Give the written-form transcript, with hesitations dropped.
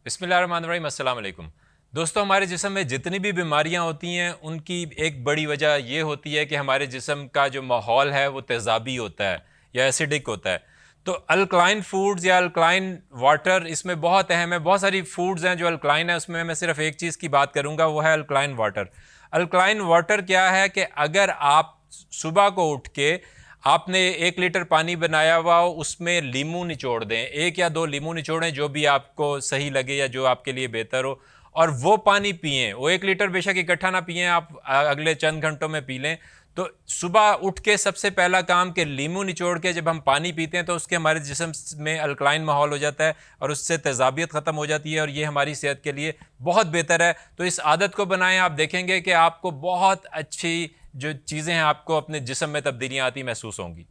बिस्मिल्लाहिर्रहमानिर्रहीम, अस्सलाम वालेकुम। दोस्तों, हमारे जिस्म में जितनी भी बीमारियां होती हैं उनकी एक बड़ी वजह ये होती है कि हमारे जिस्म का जो माहौल है वो तेज़ाबी होता है या एसिडिक होता है। तो अल्कलाइन फूड्स या अल्कलाइन वाटर इसमें बहुत अहम है। बहुत सारी फूड्स हैं जो अल्कलाइन है, उसमें मैं सिर्फ एक चीज़ की बात करूँगा, वो है अल्कलाइन वाटर। अल्कलाइन वाटर क्या है कि अगर आप सुबह को उठ के आपने 1 लीटर पानी बनाया हुआ हो, उसमें लीमू निचोड़ दें, 1 या 2 लीमू निचोड़ें, जो भी आपको सही लगे या जो आपके लिए बेहतर हो, और वो पानी पिएं। वो 1 लीटर बेशक इकट्ठा ना पिएं, आप अगले चंद घंटों में पी लें। तो सुबह उठ के सबसे पहला काम कि लीमू निचोड़ के जब हम पानी पीते हैं तो उसके हमारे जिस्म में अल्कलाइन माहौल हो जाता है और उससे तेज़ाबियत ख़त्म हो जाती है, और ये हमारी सेहत के लिए बहुत बेहतर है। तो इस आदत को बनाएं, आप देखेंगे कि आपको बहुत अच्छी जो चीज़ें हैं आपको अपने जिस्म में तब्दीलियाँ आती महसूस होंगी।